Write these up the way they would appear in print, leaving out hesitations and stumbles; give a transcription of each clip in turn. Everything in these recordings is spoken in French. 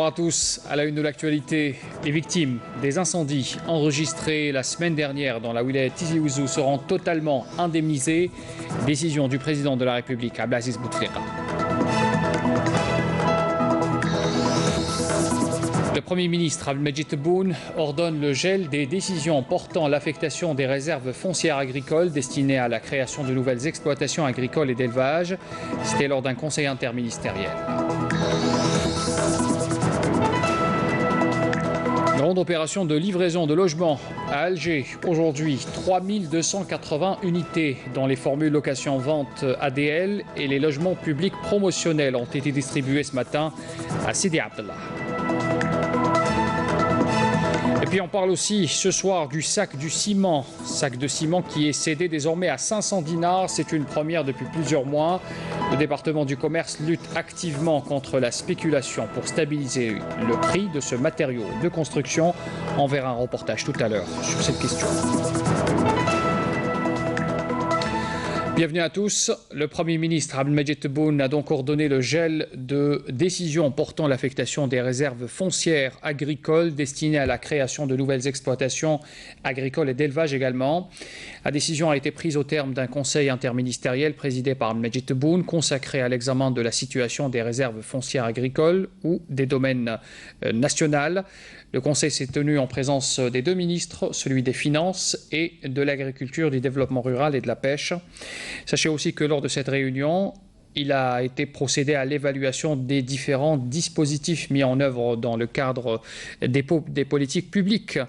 à tous. À la une de l'actualité, les victimes des incendies enregistrés la semaine dernière dans la wilaya Tizi Ouzou seront totalement indemnisées. Décision du président de la République, Abdelaziz Bouteflika. Le Premier ministre Abdelmadjid Tebboune ordonne le gel des décisions portant l'affectation des réserves foncières agricoles destinées à la création de nouvelles exploitations agricoles et d'élevage. C'était lors d'un conseil interministériel. Grande opération de livraison de logements à Alger. Aujourd'hui, 3280 unités dans les formules location-vente ADL et les logements publics promotionnels ont été distribués ce matin à Sidi Abdallah. Et puis on parle aussi ce soir du sac de ciment qui est cédé désormais à 500 dinars. C'est une première depuis plusieurs mois. Le département du commerce lutte activement contre la spéculation pour stabiliser le prix de ce matériau de construction. On verra un reportage tout à l'heure sur cette question. Bienvenue à tous. Le Premier ministre Abdelmadjid Tebboune a donc ordonné le gel de décisions portant l'affectation des réserves foncières agricoles destinées à la création de nouvelles exploitations agricoles et d'élevage également. La décision a été prise au terme d'un conseil interministériel présidé par Abdelmadjid Tebboune consacré à l'examen de la situation des réserves foncières agricoles ou des domaines nationaux. Le conseil s'est tenu en présence des deux ministres, celui des Finances et de l'Agriculture, du Développement rural et de la Pêche. Sachez aussi que lors de cette réunion, il a été procédé à l'évaluation des différents dispositifs mis en œuvre dans le cadre des politiques publiques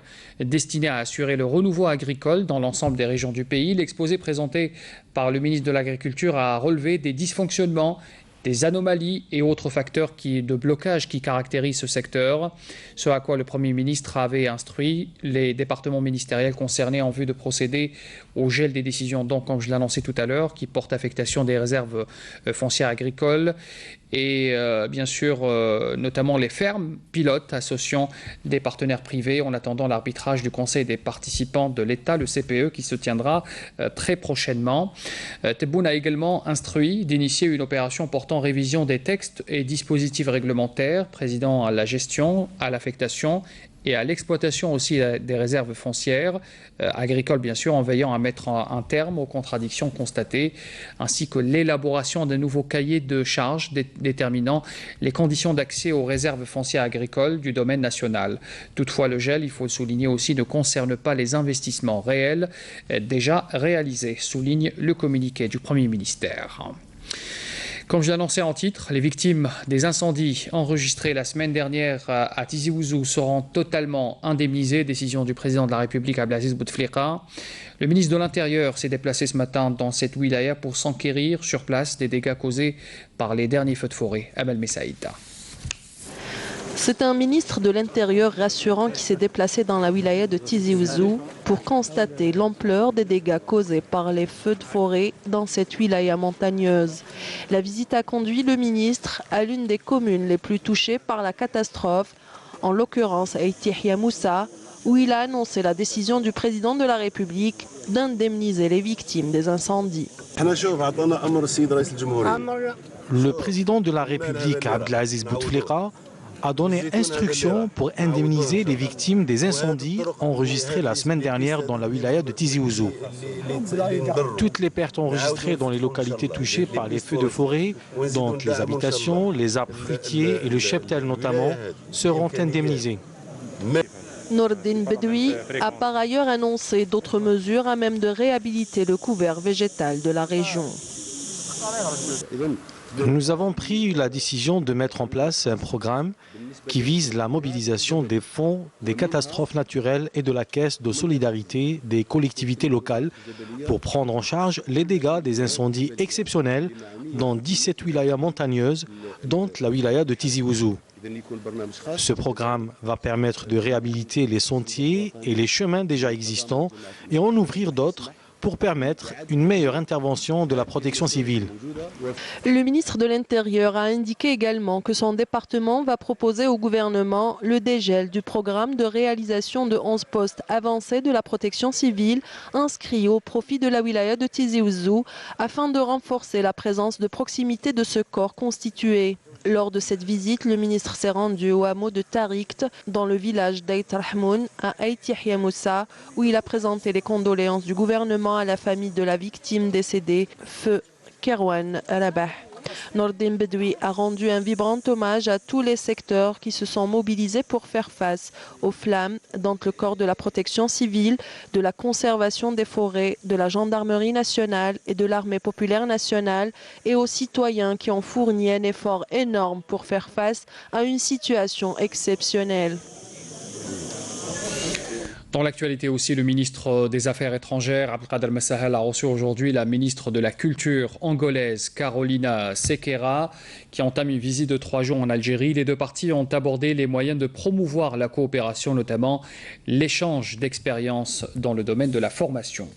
destinées à assurer le renouveau agricole dans l'ensemble des régions du pays. L'exposé présenté par le ministre de l'Agriculture a relevé des dysfonctionnements, des anomalies et autres facteurs de blocage qui caractérisent ce secteur, ce à quoi le Premier ministre avait instruit les départements ministériels concernés en vue de procéder au gel des décisions, donc comme je l'ai annoncé tout à l'heure, qui portent affectation des réserves foncières agricoles et bien sûr notamment les fermes pilotes associant des partenaires privés en attendant l'arbitrage du Conseil des participants de l'État, le CPE, qui se tiendra très prochainement. Tebboune a également instruit d'initier une opération portant révision des textes et dispositifs réglementaires présidant à la gestion, à l'affectation et à l'exploitation aussi des réserves foncières agricoles, bien sûr, en veillant à mettre un terme aux contradictions constatées, ainsi que l'élaboration d'un nouveau cahier de charges déterminant les conditions d'accès aux réserves foncières agricoles du domaine national. Toutefois, le gel, il faut le souligner aussi, ne concerne pas les investissements réels déjà réalisés, souligne le communiqué du Premier ministère. Comme je l'ai annoncé en titre, les victimes des incendies enregistrés la semaine dernière à Tizi Ouzou seront totalement indemnisées. Décision du président de la République, Abdelaziz Bouteflika. Le ministre de l'Intérieur s'est déplacé ce matin dans cette wilaya pour s'enquérir sur place des dégâts causés par les derniers feux de forêt. Amel Messaïda. C'est un ministre de l'Intérieur rassurant qui s'est déplacé dans la wilaya de Tizi Ouzou pour constater l'ampleur des dégâts causés par les feux de forêt dans cette wilaya montagneuse. La visite a conduit le ministre à l'une des communes les plus touchées par la catastrophe, en l'occurrence à Itihya Moussa, où il a annoncé la décision du président de la République d'indemniser les victimes des incendies. Le président de la République, Abdelaziz Bouteflika, a donné instruction pour indemniser les victimes des incendies enregistrés la semaine dernière dans la wilaya de Tizi Ouzou. Toutes les pertes enregistrées dans les localités touchées par les feux de forêt, dont les habitations, les arbres fruitiers et le cheptel notamment, seront indemnisées. Nordine Bedoui a par ailleurs annoncé d'autres mesures à même de réhabiliter le couvert végétal de la région. Nous avons pris la décision de mettre en place un programme qui vise la mobilisation des fonds des catastrophes naturelles et de la caisse de solidarité des collectivités locales pour prendre en charge les dégâts des incendies exceptionnels dans 17 wilayas montagneuses, dont la wilaya de Tizi Ouzou. Ce programme va permettre de réhabiliter les sentiers et les chemins déjà existants et en ouvrir d'autres pour permettre une meilleure intervention de la protection civile. Le ministre de l'Intérieur a indiqué également que son département va proposer au gouvernement le dégel du programme de réalisation de 11 postes avancés de la protection civile inscrits au profit de la wilaya de Tizi Ouzou afin de renforcer la présence de proximité de ce corps constitué. Lors de cette visite, le ministre s'est rendu au hameau de Tarikt, dans le village d'Ait Rahmoun, à Ait Yahya Moussa, où il a présenté les condoléances du gouvernement à la famille de la victime décédée, feu Kerwan Rabah. Nordin Bedoui a rendu un vibrant hommage à tous les secteurs qui se sont mobilisés pour faire face aux flammes dans le corps de la protection civile, de la conservation des forêts, de la gendarmerie nationale et de l'armée populaire nationale, et aux citoyens qui ont fourni un effort énorme pour faire face à une situation exceptionnelle. Dans l'actualité aussi, le ministre des Affaires étrangères, Abdelkader Messahel, a reçu aujourd'hui la ministre de la Culture angolaise, Carolina Sequeira, qui entame une visite de 3 jours en Algérie. Les deux parties ont abordé les moyens de promouvoir la coopération, notamment l'échange d'expériences dans le domaine de la formation.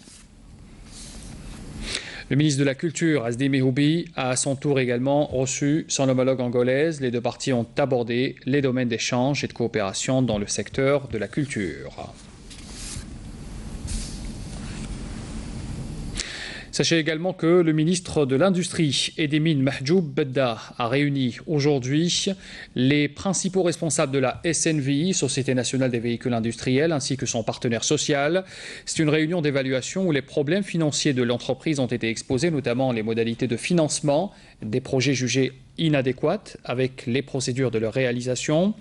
Le ministre de la Culture, Asdi Mehoubi, a à son tour également reçu son homologue angolaise. Les deux parties ont abordé les domaines d'échange et de coopération dans le secteur de la culture. Sachez également que le ministre de l'Industrie et des Mines, Mahjoub Bedda, a réuni aujourd'hui les principaux responsables de la SNVI, Société nationale des véhicules industriels, ainsi que son partenaire social. C'est une réunion d'évaluation où les problèmes financiers de l'entreprise ont été exposés, notamment les modalités de financement des projets jugés inadéquates avec les procédures de leur réalisation.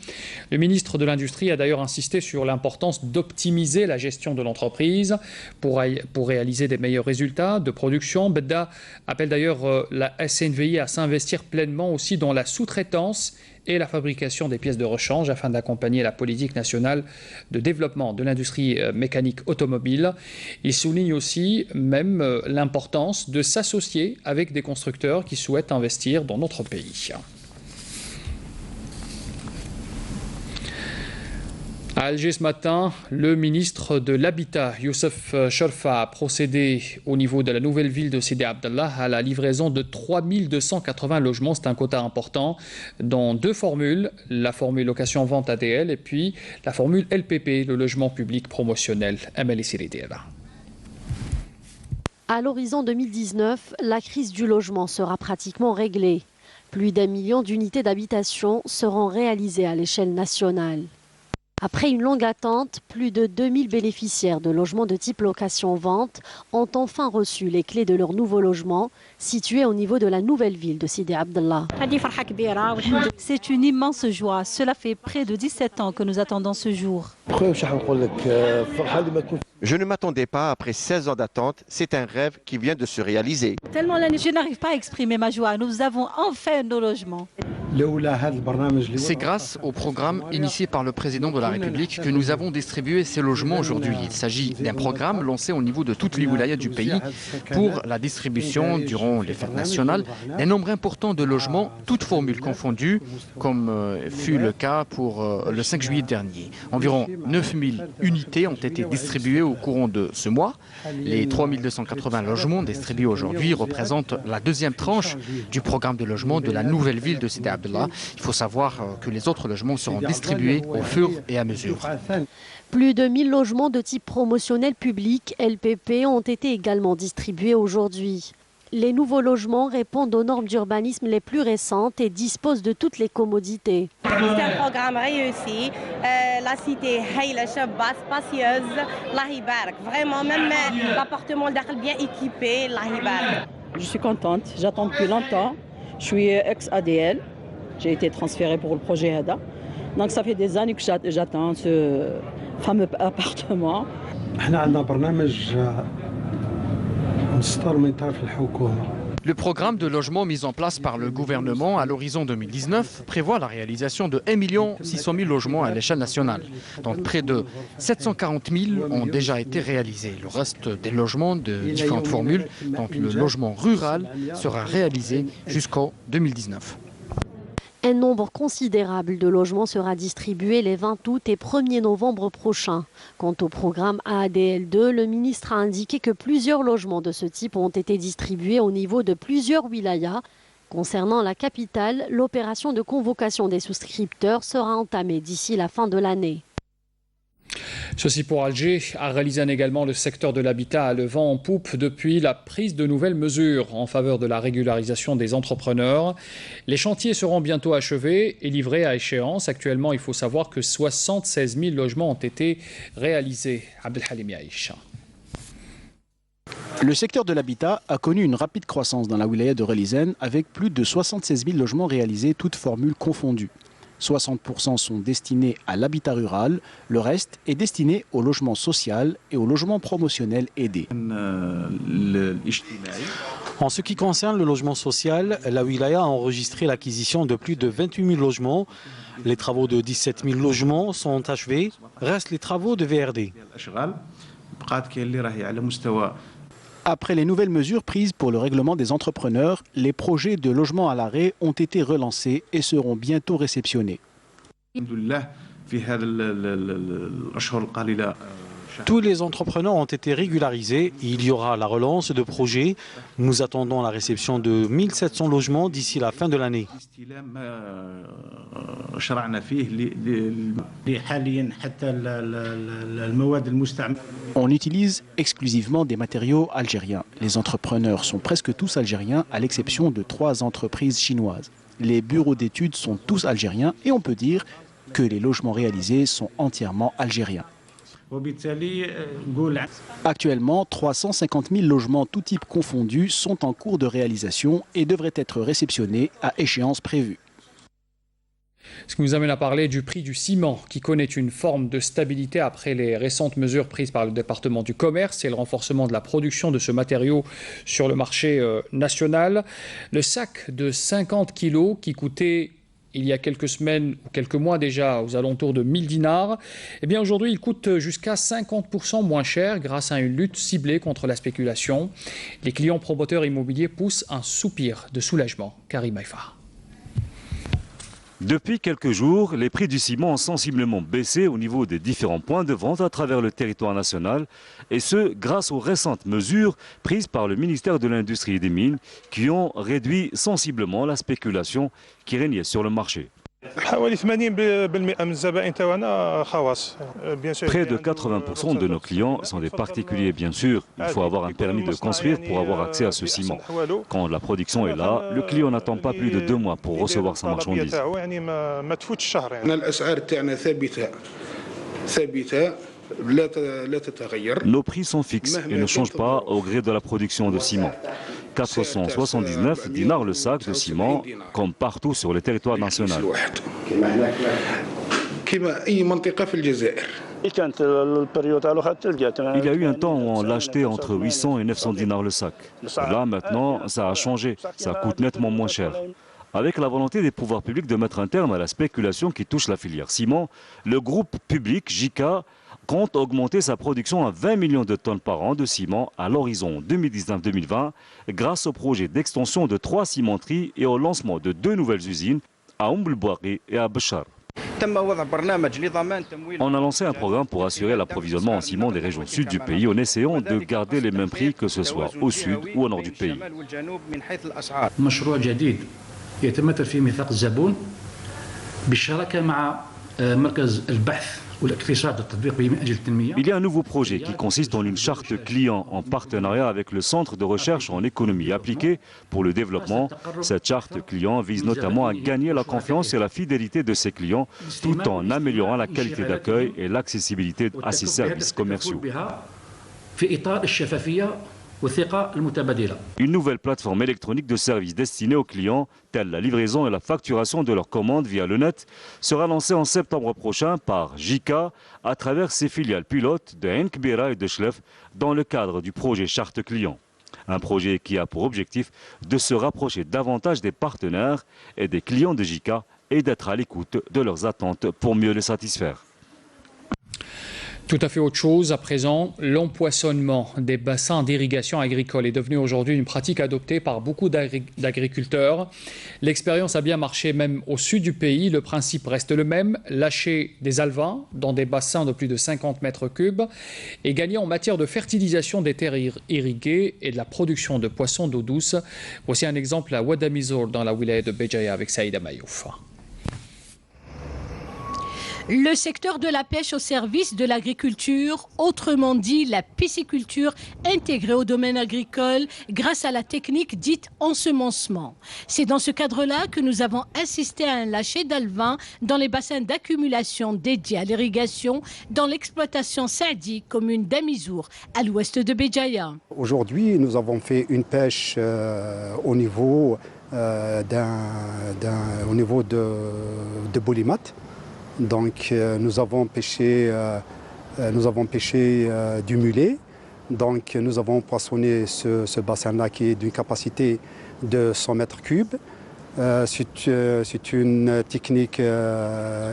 Le ministre de l'Industrie a d'ailleurs insisté sur l'importance d'optimiser la gestion de l'entreprise pour réaliser des meilleurs résultats de production. Bedda appelle d'ailleurs la SNVI à s'investir pleinement aussi dans la sous-traitance et la fabrication des pièces de rechange afin d'accompagner la politique nationale de développement de l'industrie mécanique automobile. Il souligne aussi même l'importance de s'associer avec des constructeurs qui souhaitent investir dans notre pays. À Alger ce matin, le ministre de l'Habitat, Youssef Chorfa, a procédé au niveau de la nouvelle ville de Sidi Abdallah à la livraison de 3280 logements. C'est un quota important dans 2 formules, la formule location-vente ADL et puis la formule LPP, le logement public promotionnel. À l'horizon 2019, la crise du logement sera pratiquement réglée. Plus d'1 million d'unités d'habitation seront réalisées à l'échelle nationale. Après une longue attente, plus de 2000 bénéficiaires de logements de type location-vente ont enfin reçu les clés de leur nouveau logement situé au niveau de la nouvelle ville de Sidi Abdallah. C'est une immense joie. Cela fait près de 17 ans que nous attendons ce jour. Je ne m'attendais pas après 16 ans d'attente. C'est un rêve qui vient de se réaliser. Je n'arrive pas à exprimer ma joie. Nous avons enfin nos logements. C'est grâce au programme initié par le président de la République que nous avons distribué ces logements aujourd'hui. Il s'agit d'un programme lancé au niveau de toutes les wilayas du pays pour la distribution durant les fêtes nationales d'un nombre important de logements, toutes formules confondues, comme fut le cas pour le 5 juillet dernier. Environ 9000 unités ont été distribuées au courant de ce mois. Les 3280 logements distribués aujourd'hui représentent la 2e tranche du programme de logement de la nouvelle ville de Sidi Abdallah. Il faut savoir que les autres logements seront distribués au fur et à mesure. Plus de 1000 logements de type promotionnel public, LPP, ont été également distribués aujourd'hui. Les nouveaux logements répondent aux normes d'urbanisme les plus récentes et disposent de toutes les commodités. C'est un programme réussi. La cité Hayla Shabba, spacieuse, Lahibarak. Vraiment, même l'appartement d'Akhel bien équipé, Lahibarak. Je suis contente, j'attends depuis longtemps. Je suis ex-ADL. J'ai été transférée pour le projet HADA. Donc ça fait des années que j'attends ce fameux appartement. Le programme de logement mis en place par le gouvernement à l'horizon 2019 prévoit la réalisation de 1 600 000 logements à l'échelle nationale. Donc près de 740 000 ont déjà été réalisés. Le reste des logements de différentes formules, donc le logement rural, sera réalisé jusqu'en 2019. Un nombre considérable de logements sera distribué les 20 août et 1er novembre prochains. Quant au programme AADL2, le ministre a indiqué que plusieurs logements de ce type ont été distribués au niveau de plusieurs wilayas. Concernant la capitale, l'opération de convocation des souscripteurs sera entamée d'ici la fin de l'année. Ceci pour Alger. À Relizane également, le secteur de l'habitat a le vent en poupe depuis la prise de nouvelles mesures en faveur de la régularisation des entrepreneurs. Les chantiers seront bientôt achevés et livrés à échéance. Actuellement, il faut savoir que 76 000 logements ont été réalisés. Abdelhalim Yaïch. Le secteur de l'habitat a connu une rapide croissance dans la wilaya de Relizane avec plus de 76 000 logements réalisés, toutes formules confondues. 60% sont destinés à l'habitat rural, le reste est destiné au logement social et au logement promotionnel aidé. En ce qui concerne le logement social, la wilaya a enregistré l'acquisition de plus de 28 000 logements. Les travaux de 17 000 logements sont achevés, restent les travaux de VRD. Après les nouvelles mesures prises pour le règlement des entrepreneurs, les projets de logement à l'arrêt ont été relancés et seront bientôt réceptionnés. Tous les entrepreneurs ont été régularisés. Il y aura la relance de projets. Nous attendons la réception de 1700 logements d'ici la fin de l'année. On utilise exclusivement des matériaux algériens. Les entrepreneurs sont presque tous algériens, à l'exception de 3 entreprises chinoises. Les bureaux d'études sont tous algériens et on peut dire que les logements réalisés sont entièrement algériens. Actuellement, 350 000 logements tous types confondus sont en cours de réalisation et devraient être réceptionnés à échéance prévue. Ce qui nous amène à parler du prix du ciment qui connaît une forme de stabilité après les récentes mesures prises par le département du commerce et le renforcement de la production de ce matériau sur le marché national. Le sac de 50 kilos qui coûtait il y a quelques semaines ou quelques mois déjà aux alentours de 1000 dinars, eh bien aujourd'hui il coûte jusqu'à 50% moins cher grâce à une lutte ciblée contre la spéculation. Les clients promoteurs immobiliers poussent un soupir de soulagement. Karim Haïfa. Depuis quelques jours, les prix du ciment ont sensiblement baissé au niveau des différents points de vente à travers le territoire national, et ce grâce aux récentes mesures prises par le ministère de l'Industrie et des Mines qui ont réduit sensiblement la spéculation qui régnait sur le marché. Près de 80% de nos clients sont des particuliers, bien sûr. Il faut avoir un permis de construire pour avoir accès à ce ciment. Quand la production est là, le client n'attend pas plus de 2 mois pour recevoir sa marchandise. Nos prix sont fixes et ne changent pas au gré de la production de ciment. 479 dinars le sac de ciment, comme partout sur le territoire national. Il y a eu un temps où on l'achetait entre 800 et 900 dinars le sac. Là, maintenant, ça a changé. Ça coûte nettement moins cher. Avec la volonté des pouvoirs publics de mettre un terme à la spéculation qui touche la filière ciment, le groupe public JICA compte augmenter sa production à 20 millions de tonnes par an de ciment à l'horizon 2019-2020 grâce au projet d'extension de 3 cimenteries et au lancement de 2 nouvelles usines à Bouari et à Béchar. On a lancé un programme pour assurer l'approvisionnement en ciment des régions sud du pays en essayant de garder les mêmes prix que ce soit au sud ou au nord du pays. Il y a un nouveau projet qui consiste en une charte client en partenariat avec le Centre de recherche en économie appliquée pour le développement. Cette charte client vise notamment à gagner la confiance et la fidélité de ses clients tout en améliorant la qualité d'accueil et l'accessibilité à ses services commerciaux. Une nouvelle plateforme électronique de services destinée aux clients, telle la livraison et la facturation de leurs commandes via le net, sera lancée en septembre prochain par JICA à travers ses filiales pilotes de Ain Kbira et de Chlef dans le cadre du projet Charte Client. Un projet qui a pour objectif de se rapprocher davantage des partenaires et des clients de JICA et d'être à l'écoute de leurs attentes pour mieux les satisfaire. Tout à fait autre chose à présent, l'empoisonnement des bassins d'irrigation agricole est devenu aujourd'hui une pratique adoptée par beaucoup d'agriculteurs. L'expérience a bien marché même au sud du pays. Le principe reste le même, lâcher des alevins dans des bassins de plus de 50 mètres cubes et gagner en matière de fertilisation des terres irriguées et de la production de poissons d'eau douce. Voici un exemple à Ouadamizor dans la wilaya de Béjaïa avec Saïda Mayouf. Le secteur de la pêche au service de l'agriculture, autrement dit la pisciculture intégrée au domaine agricole grâce à la technique dite ensemencement. C'est dans ce cadre-là que nous avons assisté à un lâcher d'alevin dans les bassins d'accumulation dédiés à l'irrigation dans l'exploitation Saadi, commune d'Amizour, à l'ouest de Béjaïa. Aujourd'hui, nous avons fait une pêche au niveau de Bolimat. Donc nous avons pêché du mulet. Donc nous avons poissonné ce bassin-là qui est d'une capacité de 100 mètres cubes. C'est une technique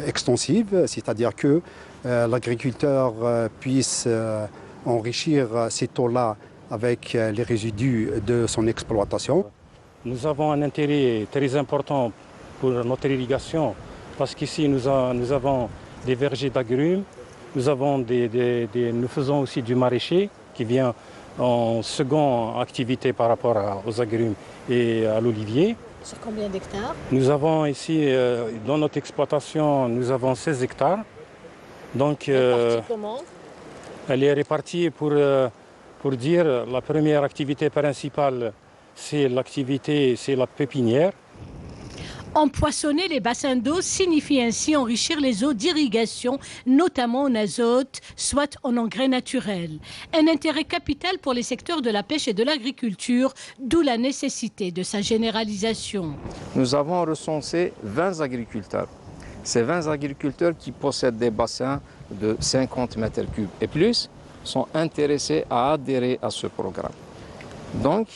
extensive, c'est-à-dire que l'agriculteur puisse enrichir ces eaux-là avec les résidus de son exploitation. Nous avons un intérêt très important pour notre irrigation parce qu'ici nous avons des vergers d'agrumes, nous faisons aussi du maraîcher qui vient en seconde activité par rapport aux agrumes et à l'olivier. Sur combien d'hectares? Nous avons ici, dans notre exploitation, nous avons 16 hectares. Donc, Comment? Elle est répartie pour dire la première activité principale, c'est la pépinière. Empoissonner les bassins d'eau signifie ainsi enrichir les eaux d'irrigation, notamment en azote, soit en engrais naturels. Un intérêt capital pour les secteurs de la pêche et de l'agriculture, d'où la nécessité de sa généralisation. Nous avons recensé 20 agriculteurs. Ces 20 agriculteurs qui possèdent des bassins de 50 mètres cubes et plus sont intéressés à adhérer à ce programme. Donc,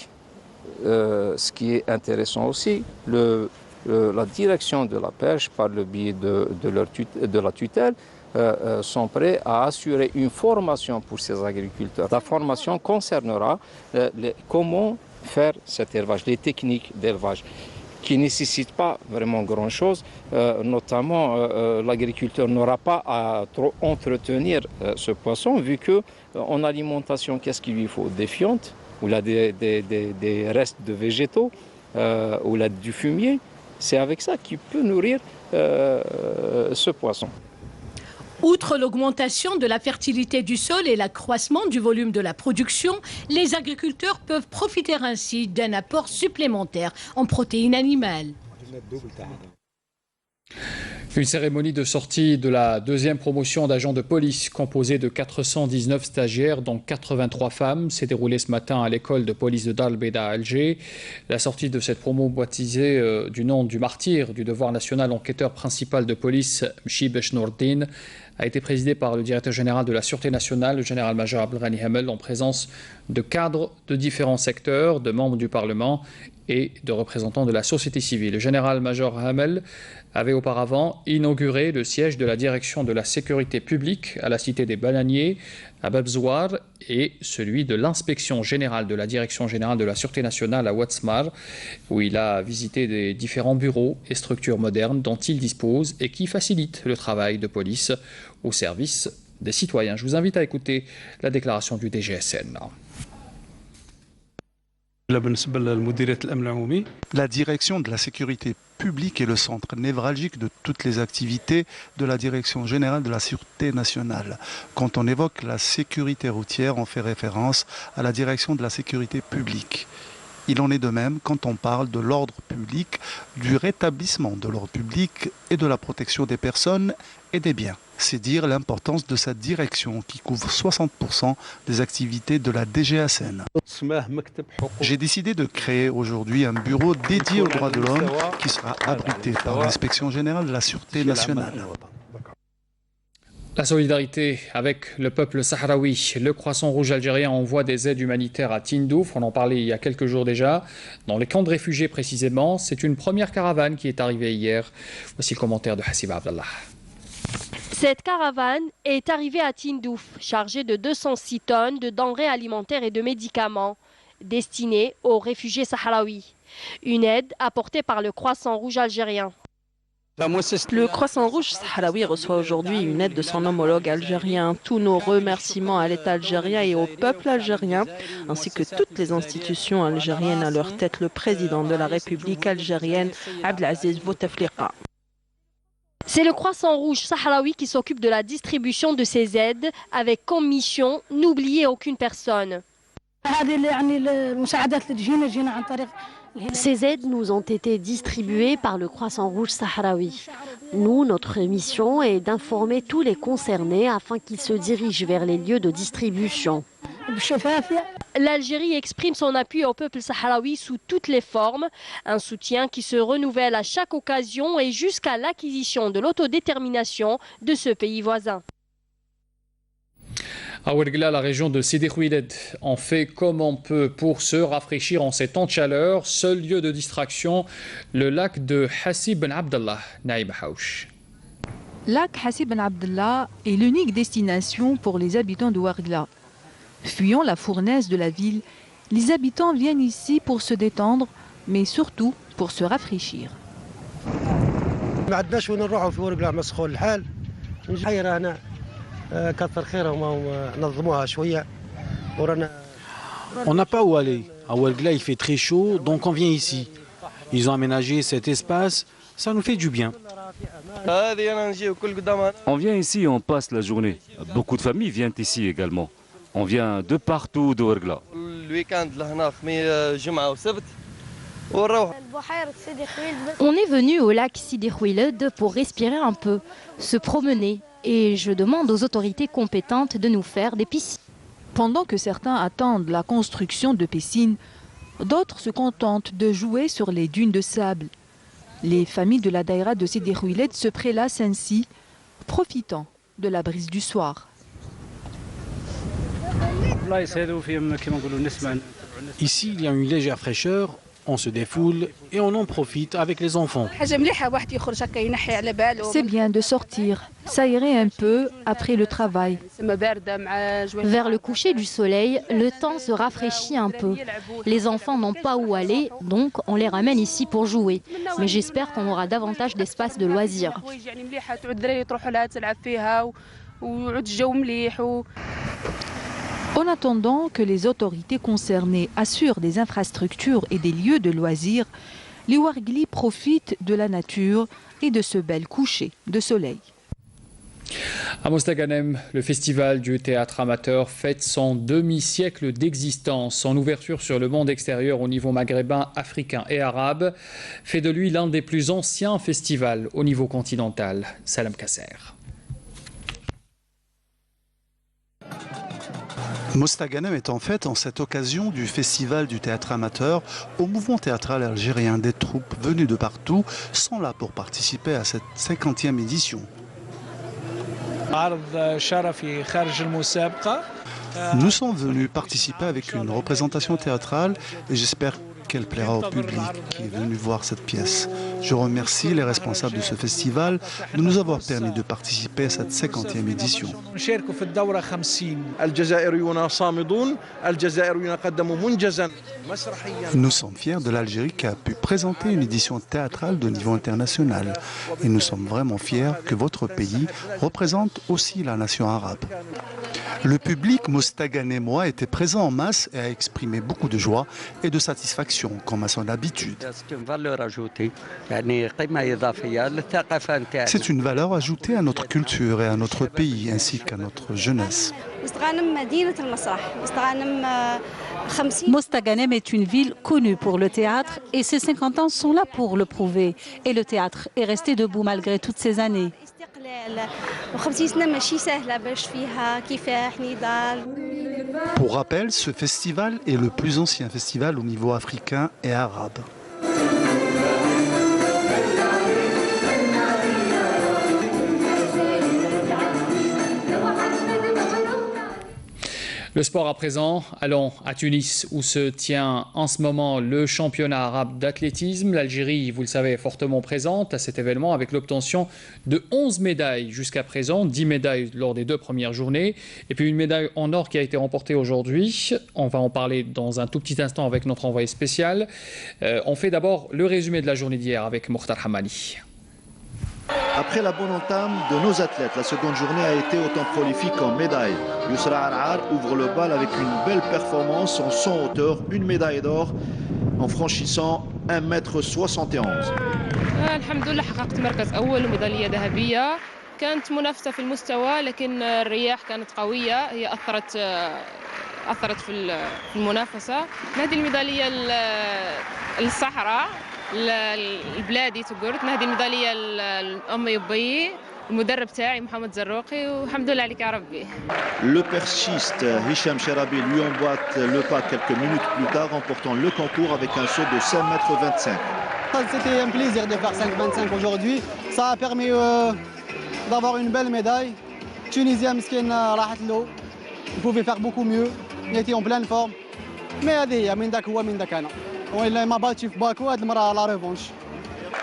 ce qui est intéressant aussi, la direction de la pêche, par le biais de la tutelle, sont prêts à assurer une formation pour ces agriculteurs. La formation concernera comment faire cet élevage, les techniques d'élevage, qui ne nécessitent pas vraiment grand-chose. Notamment, l'agriculteur n'aura pas à trop entretenir ce poisson, vu qu'en alimentation, qu'est-ce qu'il lui faut? Des fientes, ou là des restes de végétaux, ou là du fumier. C'est avec ça qu'il peut nourrir ce poisson. Outre l'augmentation de la fertilité du sol et l'accroissement du volume de la production, les agriculteurs peuvent profiter ainsi d'un apport supplémentaire en protéines animales. Une cérémonie de sortie de la deuxième promotion d'agents de police composée de 419 stagiaires, dont 83 femmes, s'est déroulée ce matin à l'école de police de Dar el Beida à Alger. La sortie de cette promo baptisée du nom du martyr du devoir national enquêteur principal de police, Mchibesh Nourdine, a été présidée par le directeur général de la Sûreté nationale, le général-major Abdelghani Hamel, en présence de cadres de différents secteurs, de membres du Parlement et de représentants de la société civile. Le général-major Hamel avait auparavant inauguré le siège de la direction de la sécurité publique à la cité des Bananiers, à Babzouar, et celui de l'inspection générale de la direction générale de la Sûreté nationale à Ouatsmar, où il a visité des différents bureaux et structures modernes dont il dispose et qui facilitent le travail de police au service des citoyens. Je vous invite à écouter la déclaration du DGSN. La direction de la sécurité publique est le centre névralgique de toutes les activités de la direction générale de la Sûreté nationale. Quand on évoque la sécurité routière, on fait référence à la direction de la sécurité publique. Il en est de même quand on parle de l'ordre public, du rétablissement de l'ordre public et de la protection des personnes et des biens. C'est dire l'importance de cette direction qui couvre 60% des activités de la DGSN. J'ai décidé de créer aujourd'hui un bureau dédié aux droits de l'homme qui sera abrité par l'inspection générale de la Sûreté nationale. La solidarité avec le peuple sahraoui. Le Croissant Rouge algérien envoie des aides humanitaires à Tindouf. On en parlait il y a quelques jours déjà. Dans les camps de réfugiés précisément, c'est une première caravane qui est arrivée hier. Voici le commentaire de Hassiba Abdallah. Cette caravane est arrivée à Tindouf, chargée de 206 tonnes de denrées alimentaires et de médicaments, destinés aux réfugiés sahraouis. Une aide apportée par le Croissant Rouge algérien. Le Croissant Rouge sahraoui reçoit aujourd'hui une aide de son homologue algérien. Tous nos remerciements à l'État algérien et au peuple algérien, ainsi que toutes les institutions algériennes, à leur tête le président de la République algérienne, Abdelaziz Bouteflika. C'est le Croissant Rouge sahraoui qui s'occupe de la distribution de ces aides avec comme mission n'oublier aucune personne. Ces aides nous ont été distribuées par le Croissant Rouge sahraoui. Nous, notre mission est d'informer tous les concernés afin qu'ils se dirigent vers les lieux de distribution. L'Algérie exprime son appui au peuple sahraoui sous toutes les formes, un soutien qui se renouvelle à chaque occasion et jusqu'à l'acquisition de l'autodétermination de ce pays voisin. À Ouergla, la région de Sidi Khouiled en fait comme on peut pour se rafraîchir en ces temps de chaleur. Seul lieu de distraction, le lac de Hassi Ben Abdallah, Naïm Haouch. Lac Hassi Ben Abdallah est l'unique destination pour les habitants de Ouergla. Fuyant la fournaise de la ville, les habitants viennent ici pour se détendre, mais surtout pour se rafraîchir. On n'a pas où aller. À Ouergla, il fait très chaud, donc on vient ici. Ils ont aménagé cet espace, ça nous fait du bien. On vient ici et on passe la journée. Beaucoup de familles viennent ici également. On vient de partout d'Ouergla. On est venu au lac Sidi Khouiled pour respirer un peu, se promener. Et je demande aux autorités compétentes de nous faire des piscines. Pendant que certains attendent la construction de piscines, d'autres se contentent de jouer sur les dunes de sable. Les familles de la daïra de Sidi Khouiled se prélassent ainsi, profitant de la brise du soir. Ici, il y a une légère fraîcheur, on se défoule et on en profite avec les enfants. C'est bien de sortir, s'aérer un peu après le travail. Vers le coucher du soleil, le temps se rafraîchit un peu. Les enfants n'ont pas où aller, donc on les ramène ici pour jouer. Mais j'espère qu'on aura davantage d'espace de loisirs. En attendant que les autorités concernées assurent des infrastructures et des lieux de loisirs, les Ouarglis profitent de la nature et de ce bel coucher de soleil. À Mostaganem, le festival du théâtre amateur fête son demi-siècle d'existence. Son ouverture sur le monde extérieur au niveau maghrébin, africain et arabe fait de lui l'un des plus anciens festivals au niveau continental. Salam Kasser. Mostaganem est en fait, en cette occasion du festival du théâtre amateur, au mouvement théâtral algérien. Des troupes venues de partout sont là pour participer à cette 50e édition. Nous sommes venus participer avec une représentation théâtrale et j'espère qu'elle plaira au public qui est venu voir cette pièce. Je remercie les responsables de ce festival de nous avoir permis de participer à cette 50e édition. Nous sommes fiers de l'Algérie qui a pu présenter une édition théâtrale de niveau international. Et nous sommes vraiment fiers que votre pays représente aussi la nation arabe. Le public mostaganémois était présent en masse et a exprimé beaucoup de joie et de satisfaction, comme à son habitude. C'est une valeur ajoutée à notre culture et à notre pays, ainsi qu'à notre jeunesse. Mostaganem est une ville connue pour le théâtre et ses 50 ans sont là pour le prouver. Et le théâtre est resté debout malgré toutes ces années. Pour rappel, ce festival est le plus ancien festival au niveau africain et arabe. Le sport à présent, allons à Tunis où se tient en ce moment le championnat arabe d'athlétisme. L'Algérie, vous le savez, est fortement présente à cet événement avec l'obtention de 11 médailles jusqu'à présent, 10 médailles lors des 2 premières journées et puis une médaille en or qui a été remportée aujourd'hui. On va en parler dans un tout petit instant avec notre envoyé spécial. On fait d'abord le résumé de la journée d'hier avec Mokhtar Hamani. Après la bonne entame de nos athlètes, la seconde journée a été autant prolifique en médailles. Yousra Ar'ar ouvre le bal avec une belle performance en 100 hauteur, une médaille d'or en franchissant 1,71 m. الحمد لله حققت مركز أول وميدالية ذهبية. كانت منافسة في المستوى لكن الرياح كانت قوية، هي أثرت في المنافسة. نهدي الميدالية للصحراء البلادي تقرت، نهدي الميدالية لأمي يبي المدرب تاعي محمد زروقي والحمد لله عليك يا ربي. Le perchiste Hicham Cherabi lui emboîte le pas quelques minutes plus tard, remportant le concours avec un saut de 5,25 m. C'était un plaisir de faire 5,25 aujourd'hui. Ça a permis d'avoir une belle médaille. Tunisien مسكين راحت له. Il pouvait faire beaucoup mieux. Il était en pleine forme. Mais هذه هي من ذاك هو من ذاك أنا. وإلا ما بغيتش في باكو هذه المرة لا ريفونش.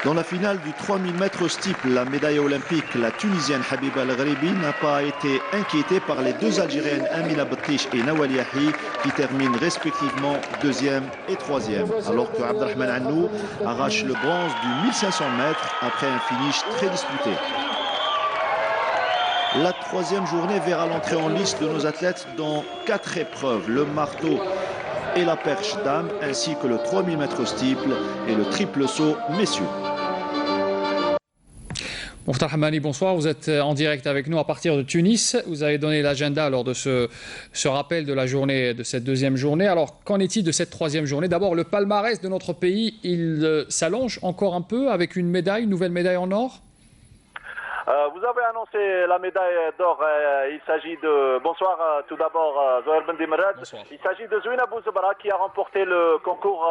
Dans la finale du 3000 mètres steeple, la médaille olympique, la Tunisienne Habiba El Gharibi n'a pas été inquiétée par les deux Algériennes Amina Battiche et Nawal Yahi qui terminent respectivement 2e et 3e. Alors que Abdelrahman Annou arrache le bronze du 1500 mètres après un finish très disputé. La 3e journée verra l'entrée en lice de nos athlètes dans 4 épreuves, le marteau et la perche dames, ainsi que le 3000 mètres steeple et le triple saut messieurs. Mokhtar Hammani, bonsoir. Vous êtes en direct avec nous à partir de Tunis. Vous avez donné l'agenda lors de ce rappel de la journée, de cette 2e journée. Alors, qu'en est-il de cette 3e journée? D'abord, le palmarès de notre pays, il s'allonge encore un peu avec une médaille, une nouvelle médaille en or. Vous avez annoncé la médaille d'or. Il s'agit de... Bonsoir tout d'abord, Zohair Ben Dimrad. Il s'agit de Zouina Bouzebara qui a remporté le concours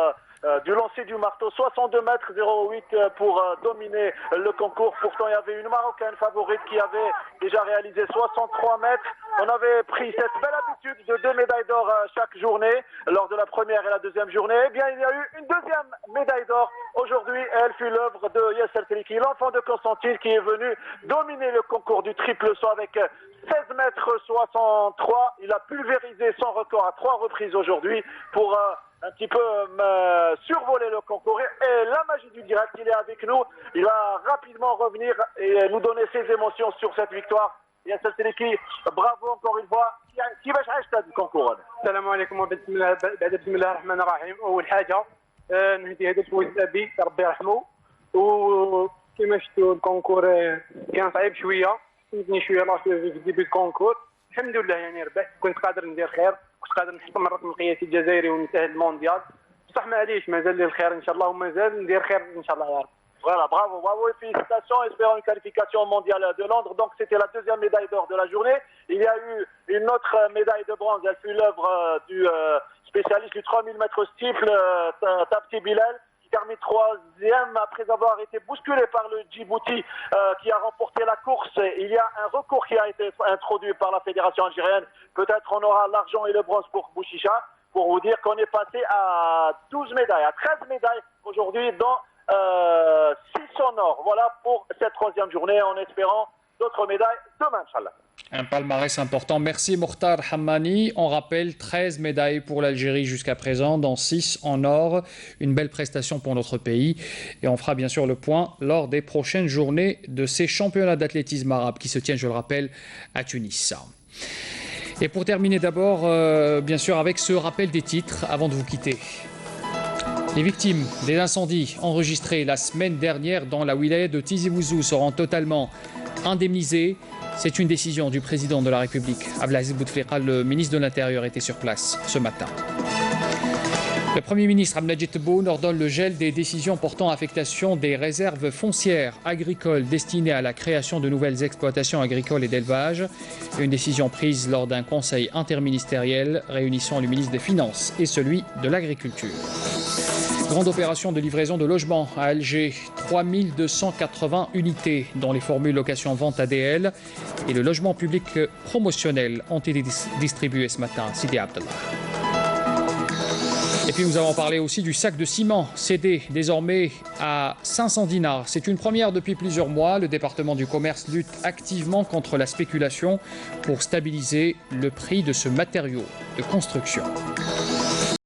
du lancer du marteau, 62 mètres 08 pour dominer le concours. Pourtant, il y avait une Marocaine favorite qui avait déjà réalisé 63 mètres. On avait pris cette belle habitude de 2 médailles d'or chaque journée lors de la 1re et la 2e journée. Eh bien, il y a eu une 2e médaille d'or aujourd'hui. Elle fut l'œuvre de Yasser Triki, l'enfant de Constantine, qui est venu dominer le concours du triple saut avec 16 mètres 63. Il a pulvérisé son record à 3 reprises aujourd'hui pour un petit peu survoler le concours. Et la magie du direct, il est avec nous. Il va rapidement revenir et nous donner ses émotions sur cette victoire. Yasser Triki, bravo encore une fois. كيفاش عشت هذا الكونكور هذا؟ السلام عليكم بسم الله الرحمن الرحيم. اول حاجه نهدي هذا الفوز ابي ربي يرحمه. وكما شفتوا الكونكور كان صعيب شويه، فهمتني شويه في ديبي الكونكور. الحمد لله يعني ربحت، كنت قادر ندير خير، كنت قادر نحطم الرقم القياسي الجزائري ونتاهل المونديال. بصح معليش مازال لي الخير ان شاء الله، ومازال ندير خير ان شاء الله يا رب. Voilà, bravo, bravo et félicitations, espérons une qualification mondiale de Londres. Donc c'était la 2e médaille d'or de la journée. Il y a eu une autre médaille de bronze, elle fut l'œuvre du spécialiste du 3000 mètres steeple, Tabti Bilal, qui termine 3e après avoir été bousculé par le Djibouti qui a remporté la course. Il y a un recours qui a été introduit par la fédération algérienne. Peut-être on aura l'argent et le bronze pour Bouchicha, pour vous dire qu'on est passé à 12 médailles, à 13 médailles aujourd'hui dans 6 en or. Voilà pour cette 3e journée, en espérant d'autres médailles demain, Inch'Allah. Un palmarès important. Merci Mokhtar Hammani. On rappelle 13 médailles pour l'Algérie jusqu'à présent, dont 6 en or. Une belle prestation pour notre pays. Et on fera bien sûr le point lors des prochaines journées de ces championnats d'athlétisme arabe qui se tiennent, je le rappelle, à Tunis. Et pour terminer d'abord, bien sûr, avec ce rappel des titres avant de vous quitter. Les victimes des incendies enregistrés la semaine dernière dans la wilaya de Tizi Ouzou seront totalement indemnisées. C'est une décision du président de la République. Abdelaziz Bouteflika, le ministre de l'Intérieur, était sur place ce matin. Le Premier ministre Abdelmajid Tebboune ordonne le gel des décisions portant affectation des réserves foncières agricoles destinées à la création de nouvelles exploitations agricoles et d'élevage. Une décision prise lors d'un conseil interministériel réunissant le ministre des Finances et celui de l'Agriculture. Grande opération de livraison de logements à Alger, 3280 unités dont les formules location-vente ADL et le logement public promotionnel ont été distribués ce matin à Sidi Abdallah. Et puis nous avons parlé aussi du sac de ciment cédé désormais à 500 dinars. C'est une première depuis plusieurs mois. Le département du commerce lutte activement contre la spéculation pour stabiliser le prix de ce matériau de construction.